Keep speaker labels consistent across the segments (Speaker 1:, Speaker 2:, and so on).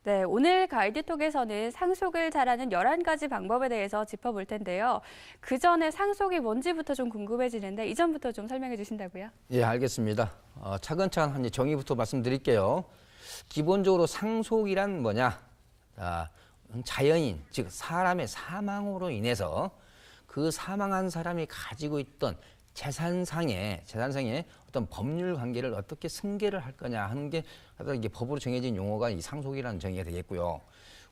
Speaker 1: 네, 오늘 가이드톡에서는 상속을 잘하는 11가지 방법에 대해서 짚어볼 텐데요. 그 전에 상속이 뭔지부터 좀 궁금해지는데 이전부터 좀 설명해 주신다고요?
Speaker 2: 예, 알겠습니다. 차근차근 한 정의부터 말씀드릴게요. 기본적으로 상속이란 뭐냐? 자연인, 즉 사람의 사망으로 인해서 그 사망한 사람이 가지고 있던 재산상의 어떤 법률 관계를 어떻게 승계를 할 거냐 하는 게 이게 법으로 정해진 용어가 이 상속이라는 정의가 되겠고요.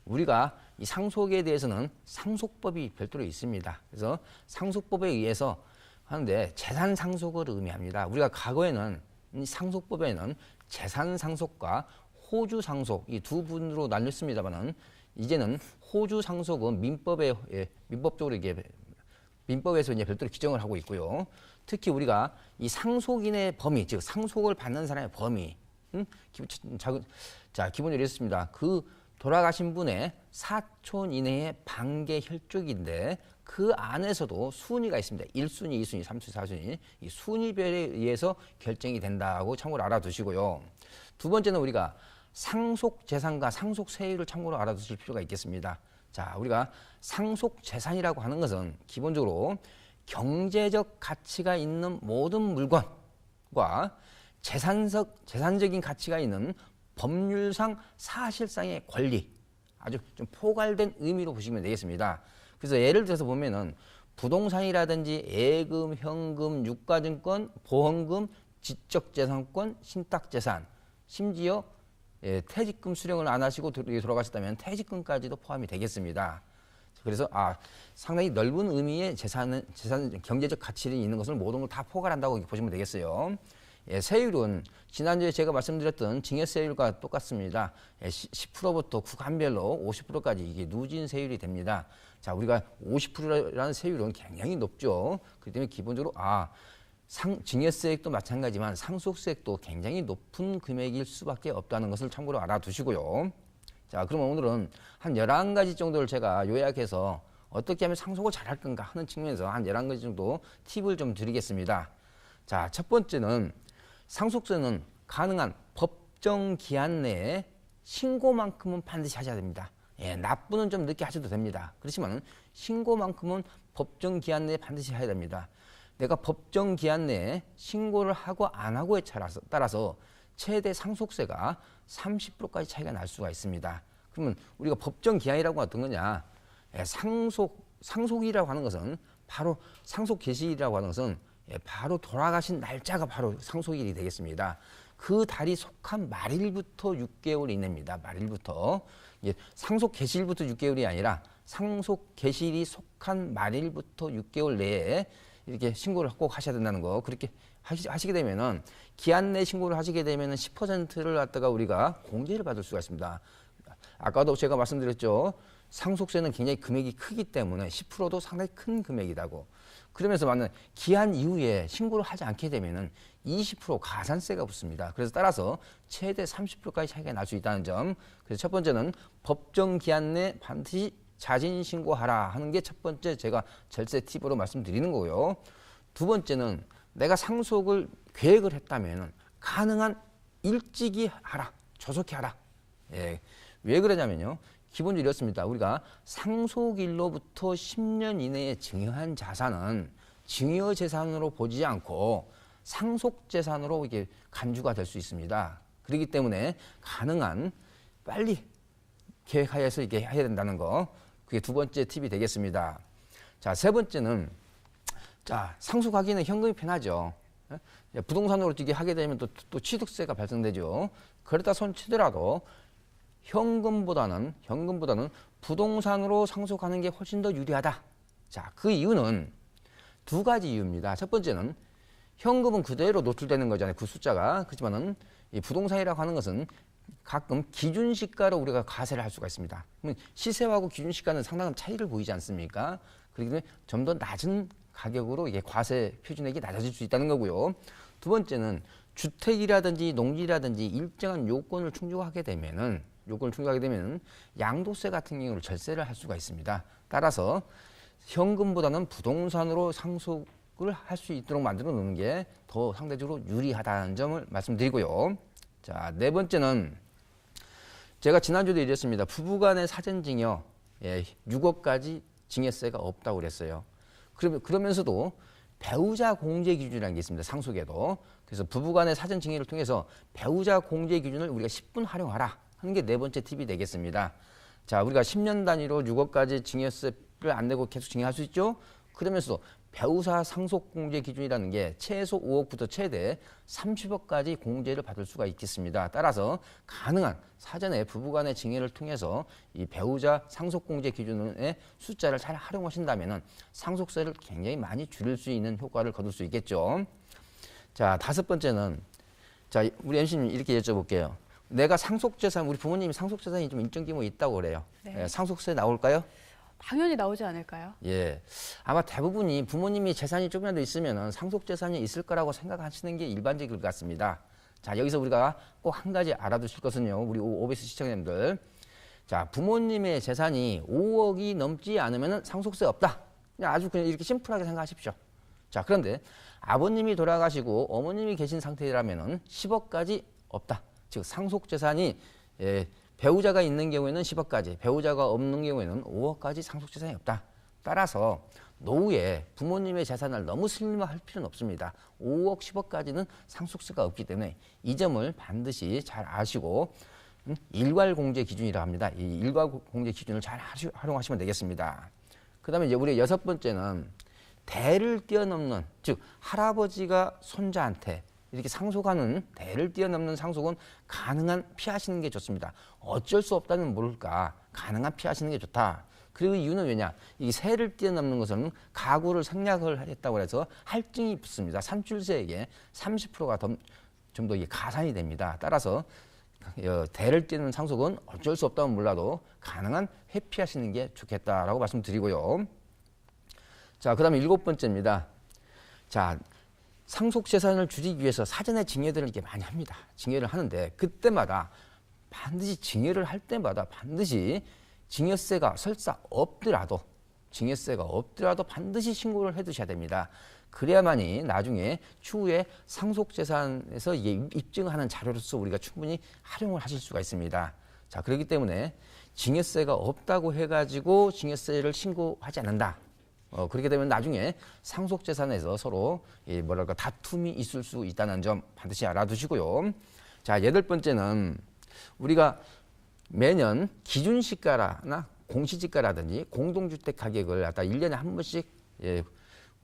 Speaker 2: 우리가 이 상속에 대해서는 상속법이 별도로 있습니다. 그래서 상속법에 의해서 하는데 재산 상속을 의미합니다. 우리가 과거에는 이 상속법에는 재산 상속과 호주 상속 이 두 분으로 나뉘었습니다만은 이제는 호주 상속은 민법적으로 이게 민법에서 이제 별도로 규정을 하고 있고요. 특히 우리가 이 상속인의 범위, 즉 상속을 받는 사람의 범위, 기본적으로 이렇습니다. 그 돌아가신 분의 사촌 이내의 반계 혈족인데 그 안에서도 순위가 있습니다. 1순위, 2순위, 3순위, 4순위 이 순위별에 의해서 결정이 된다고 참고로 알아두시고요. 두 번째는 우리가 상속 재산과 상속 세율을 참고로 알아두실 필요가 있겠습니다. 자, 우리가 상속 재산이라고 하는 것은 기본적으로 경제적 가치가 있는 모든 물건과 재산적인 가치가 있는 법률상 사실상의 권리, 아주 좀 포괄된 의미로 보시면 되겠습니다. 그래서 예를 들어서 보면은 부동산이라든지 예금, 현금, 유가증권, 보험금, 지적재산권, 신탁재산, 심지어 퇴직금 수령을 안 하시고 돌아가셨다면 퇴직금까지도 포함이 되겠습니다. 그래서 상당히 넓은 의미의 재산 경제적 가치를 있는 것을 모든 걸 다 포괄한다고 보시면 되겠어요. 세율은 지난주에 제가 말씀드렸던 증여세율과 똑같습니다. 10%부터 구간별로 50%까지 이게 누진 세율이 됩니다. 자, 우리가 50%라는 세율은 굉장히 높죠. 그렇기 때문에 기본적으로 증여세액도 마찬가지지만 상속세액도 굉장히 높은 금액일 수밖에 없다는 것을 참고로 알아두시고요. 자, 그러면 오늘은 한 11가지 정도를 제가 요약해서 어떻게 하면 상속을 잘할 건가 하는 측면에서 한 11가지 정도 팁을 좀 드리겠습니다. 자, 첫 번째는 상속세는 가능한 법정 기한 내에 신고만큼은 반드시 하셔야 됩니다. 납부는 좀 늦게 하셔도 됩니다. 그렇지만 신고만큼은 법정 기한 내에 반드시 해야 됩니다. 내가 법정 기한 내에 신고를 하고 안 하고에 따라서 최대 상속세가 30%까지 차이가 날 수가 있습니다. 그러면 우리가 법정 기한이라고 어떤 거냐? 상속이라고 하는 것은 바로 상속 개시일이라고 하는 것은 바로 돌아가신 날짜가 바로 상속일이 되겠습니다. 그 달이 속한 말일부터 6개월 이내입니다. 말일부터. 상속 개시일부터 6개월이 아니라 상속 개시일이 속한 말일부터 6개월 내에 이렇게 신고를 꼭 하셔야 된다는 거. 그렇게 하시게 되면은 기한 내 신고를 하시게 되면은 10%를 갖다가 우리가 공제를 받을 수가 있습니다. 아까도 제가 말씀드렸죠. 상속세는 굉장히 금액이 크기 때문에 10%도 상당히 큰 금액이라고. 그러면서 만약 기한 이후에 신고를 하지 않게 되면은 20% 가산세가 붙습니다. 그래서 따라서 최대 30%까지 차이가 날 수 있다는 점. 그래서 첫 번째는 법정 기한 내 반드시 자진 신고하라 하는 게 첫 번째 제가 절세 팁으로 말씀드리는 거고요. 두 번째는 내가 상속을 계획을 했다면 가능한 일찍이 하라, 조속히 하라. 왜 그러냐면요. 기본적으로 이렇습니다. 우리가 상속일로부터 10년 이내에 증여한 자산은 증여재산으로 보지 않고 상속재산으로 이게 간주가 될 수 있습니다. 그렇기 때문에 가능한 빨리 계획하여서 이게 해야 된다는 거. 그게 두 번째 팁이 되겠습니다. 자, 세 번째는 상속하기는 현금이 편하죠. 부동산으로 이게 하게 되면 또 취득세가 발생되죠. 그렇다 손치더라도 현금보다는 부동산으로 상속하는 게 훨씬 더 유리하다. 자, 그 이유는 두 가지 이유입니다. 첫 번째는 현금은 그대로 노출되는 거잖아요. 그 숫자가. 그렇지만은 이 부동산이라고 하는 것은 가끔 기준시가로 우리가 과세를 할 수가 있습니다. 시세하고 기준시가는 상당한 차이를 보이지 않습니까? 그렇기 때문에 좀 더 낮은 가격으로 이게 과세 표준액이 낮아질 수 있다는 거고요. 두 번째는 주택이라든지 농지라든지 일정한 요건을 충족하게 되면은 양도세 같은 경우를 절세를 할 수가 있습니다. 따라서 현금보다는 부동산으로 상속을 할 수 있도록 만들어 놓는 게 더 상대적으로 유리하다는 점을 말씀드리고요. 자, 네 번째는 제가 지난주도 얘기했습니다. 부부간의 사전증여 6억까지 증여세가 없다고 그랬어요. 그러면서도 배우자 공제 기준이라는 게 있습니다. 상속에도. 그래서 부부간의 사전증여를 통해서 배우자 공제 기준을 우리가 10분 활용하라 하는 게 네 번째 팁이 되겠습니다. 자, 우리가 10년 단위로 6억까지 증여세를 안 내고 계속 증여할 수 있죠. 그러면서도 배우자 상속 공제 기준이라는 게 최소 5억부터 최대 30억까지 공제를 받을 수가 있겠습니다. 따라서 가능한 사전에 부부간의 증여를 통해서 이 배우자 상속 공제 기준의 숫자를 잘 활용하신다면은 상속세를 굉장히 많이 줄일 수 있는 효과를 거둘 수 있겠죠. 자, 다섯 번째는 자, 우리 MC님 이렇게 여쭤볼게요. 내가 상속재산, 우리 부모님이 상속재산이 좀 일정 규모 있다고 그래요.
Speaker 1: 네.
Speaker 2: 상속세 나올까요?
Speaker 1: 당연히 나오지 않을까요?
Speaker 2: 예. 아마 대부분이 부모님이 재산이 조금이라도 있으면 상속재산이 있을 거라고 생각하시는 게 일반적일 것 같습니다. 자, 여기서 우리가 꼭 한 가지 알아두실 것은요. 우리 OBS 시청자님들. 자, 부모님의 재산이 5억이 넘지 않으면 상속세 없다. 그냥 아주 그냥 이렇게 심플하게 생각하십시오. 자, 그런데 아버님이 돌아가시고 어머님이 계신 상태라면 10억까지 없다. 즉, 상속재산이 배우자가 있는 경우에는 10억까지, 배우자가 없는 경우에는 5억까지 상속재산이 없다. 따라서 노후에 부모님의 재산을 너무 슬림화할 필요는 없습니다. 5억, 10억까지는 상속세가 없기 때문에 이 점을 반드시 잘 아시고 일괄공제 기준이라고 합니다. 이 일괄공제 기준을 잘 활용하시면 되겠습니다. 그 다음에 이제 우리 여섯 번째는 대를 뛰어넘는, 즉 할아버지가 손자한테 이렇게 상속하는 대를 뛰어넘는 상속은 가능한 피하시는 게 좋습니다. 어쩔 수 없다면 모를까 가능한 피하시는 게 좋다. 그리고 이유는 왜냐? 이 세를 뛰어넘는 것은 가구를 생략을 했다고 해서 할증이 붙습니다. 산출세액의 30%가 좀 더 가산이 됩니다. 따라서 대를 뛰는 상속은 어쩔 수 없다면 몰라도 가능한 회피하시는 게 좋겠다라고 말씀드리고요. 자, 그 다음에 일곱 번째입니다. 자, 상속재산을 줄이기 위해서 사전에 증여들을 이렇게 많이 합니다. 증여를 하는데 그때마다 반드시 증여를 할 때마다 반드시 증여세가 설사 없더라도 반드시 신고를 해 두셔야 됩니다. 그래야만이 나중에 추후에 상속재산에서 이게 입증하는 자료로서 우리가 충분히 활용을 하실 수가 있습니다. 자, 그렇기 때문에 증여세가 없다고 해가지고 증여세를 신고하지 않는다. 그렇게 되면 나중에 상속재산에서 서로 다툼이 있을 수 있다는 점 반드시 알아두시고요. 자, 여덟 번째는 우리가 매년 기준시가나 공시지가라든지 공동주택 가격을 갖다 1년에 한 번씩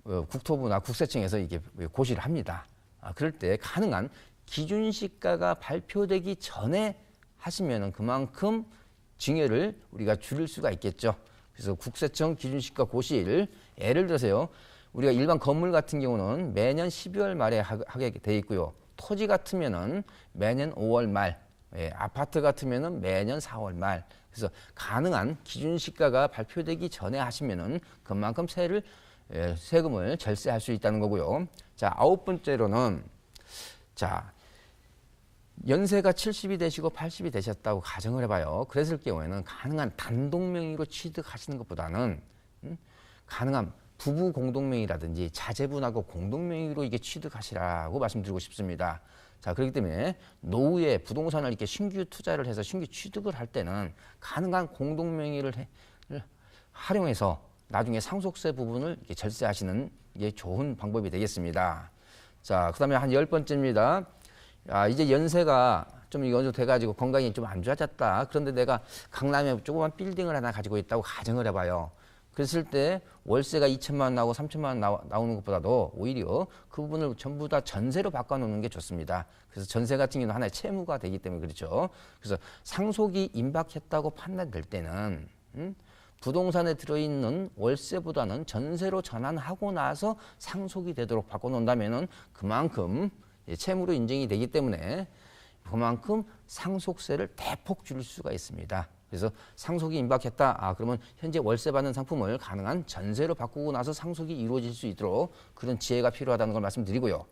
Speaker 2: 국토부나 국세청에서 이게 고시를 합니다. 그럴 때 가능한 기준시가가 발표되기 전에 하시면은 그만큼 증여를 우리가 줄일 수가 있겠죠. 그래서 국세청 기준시가 고시일, 예를 들어서요, 우리가 일반 건물 같은 경우는 매년 12월 말에 하게 돼 있고요. 토지 같으면은 매년 5월 말, 아파트 같으면은 매년 4월 말. 그래서 가능한 기준시가가 발표되기 전에 하시면은 그만큼 세금을 절세할 수 있다는 거고요. 자, 아홉 번째로는 자, 연세가 70이 되시고 80이 되셨다고 가정을 해봐요. 그랬을 경우에는 가능한 단독명의로 취득하시는 것보다는 가능한 부부 공동명의라든지 자제분하고 공동명의로 이게 취득하시라고 말씀드리고 싶습니다. 자, 그렇기 때문에 노후에 부동산을 이렇게 신규 투자를 해서 신규 취득을 할 때는 가능한 공동명의를 활용해서 나중에 상속세 부분을 이렇게 절세하시는 게 좋은 방법이 되겠습니다. 자, 그 다음에 한 10번째입니다. 이제 연세가 좀 어느 정도 돼가지고 건강이 좀 안 좋아졌다. 그런데 내가 강남에 조그만 빌딩을 하나 가지고 있다고 가정을 해봐요. 그랬을 때 월세가 2천만 원 나오고 3천만 원 나오는 것보다도 오히려 그 부분을 전부 다 전세로 바꿔놓는 게 좋습니다. 그래서 전세 같은 경우는 하나의 채무가 되기 때문에 그렇죠. 그래서 상속이 임박했다고 판단될 때는 부동산에 들어있는 월세보다는 전세로 전환하고 나서 상속이 되도록 바꿔놓는다면은 그만큼 채무로 인정이 되기 때문에 그만큼 상속세를 대폭 줄일 수가 있습니다. 그래서 상속이 임박했다. 그러면 현재 월세 받는 상품을 가능한 전세로 바꾸고 나서 상속이 이루어질 수 있도록 그런 지혜가 필요하다는 걸 말씀드리고요.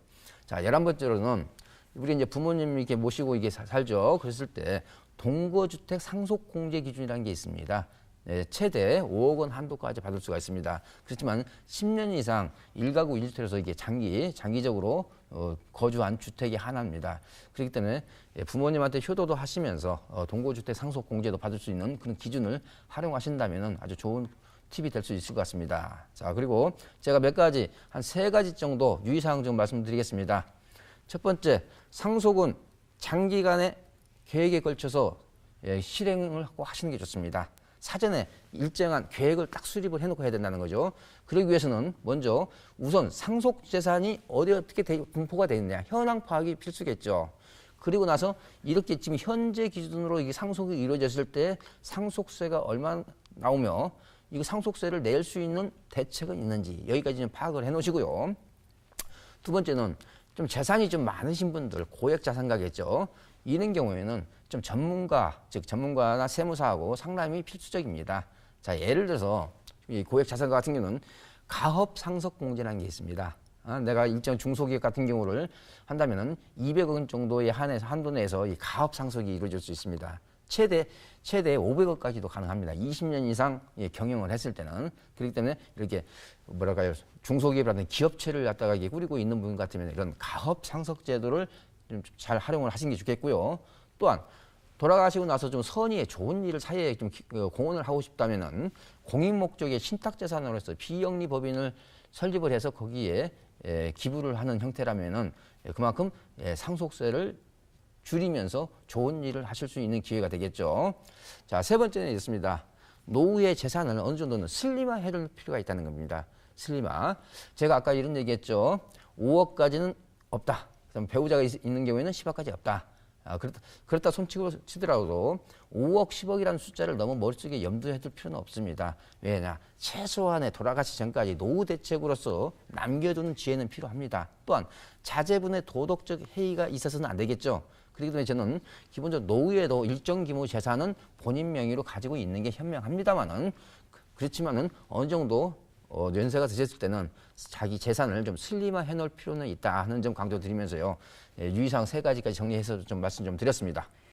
Speaker 2: 자, 11번째로는 우리 이제 부모님 이렇게 모시고 이게 살죠. 그랬을 때 동거주택 상속 공제 기준이라는 게 있습니다. 최대 5억 원 한도까지 받을 수가 있습니다. 그렇지만 10년 이상 1가구 1주택에서 이게 장기적으로 거주한 주택이 하나입니다. 그렇기 때문에 부모님한테 효도도 하시면서 동거주택 상속공제도 받을 수 있는 그런 기준을 활용하신다면 아주 좋은 팁이 될 수 있을 것 같습니다. 자, 그리고 제가 몇 가지, 한 3가지 정도 유의사항 좀 말씀드리겠습니다. 첫 번째, 상속은 장기간의 계획에 걸쳐서 실행을 하고 하시는 게 좋습니다. 사전에 일정한 계획을 딱 수립을 해놓고 해야 된다는 거죠. 그러기 위해서는 먼저 우선 상속 재산이 어떻게 분포가 되어 있느냐, 현황 파악이 필수겠죠. 그리고 나서 이렇게 지금 현재 기준으로 이게 상속이 이루어졌을 때 상속세가 얼마 나오며 이거 상속세를 낼 수 있는 대책은 있는지 여기까지 좀 파악을 해 놓으시고요. 두 번째는 좀 재산이 좀 많으신 분들, 고액 자산가겠죠. 이런 경우에는 좀 전문가나 세무사하고 상담이 필수적입니다. 자, 예를 들어서 이 고액 자산가 같은 경우는 가업 상속 공제라는 게 있습니다. 내가 일정 중소기업 같은 경우를 한다면은 200억 원 정도의 한도 내에서 이 가업 상속이 이루어질 수 있습니다. 최대 500억까지도 가능합니다. 20년 이상 경영을 했을 때는. 그렇기 때문에 이렇게 뭐랄까요, 중소기업이라든지 기업체를 갖다가 꾸리고 있는 분 같으면 이런 가업 상속 제도를 좀 잘 활용을 하시는 게 좋겠고요. 또한 돌아가시고 나서 좀 선의의 좋은 일을 사회에 좀 공헌을 하고 싶다면은 공익 목적의 신탁 재산으로서 비영리 법인을 설립을 해서 거기에 기부를 하는 형태라면은 그만큼 상속세를 줄이면서 좋은 일을 하실 수 있는 기회가 되겠죠. 자, 세 번째는 있습니다. 노후의 재산을 어느 정도는 슬림화 해둘 필요가 있다는 겁니다. 슬림화. 제가 아까 이런 얘기했죠. 5억까지는 없다. 그럼 배우자가 있는 경우에는 10억까지 없다. 그렇다 손치더라도 5억, 10억이라는 숫자를 너무 머릿속에 염두에 둘 필요는 없습니다. 왜냐? 최소한의 돌아가시 전까지 노후 대책으로서 남겨두는 지혜는 필요합니다. 또한 자제분의 도덕적 해이가 있어서는 안 되겠죠. 그렇기 때문에 저는 기본적으로 노후에도 일정 규모 재산은 본인 명의로 가지고 있는 게 현명합니다만은, 그렇지만은 어느 정도 연세가 드셨을 때는 자기 재산을 좀 슬림화 해놓을 필요는 있다 하는 점 강조드리면서요. 유의사항 3가지까지 정리해서 좀 말씀 좀 드렸습니다.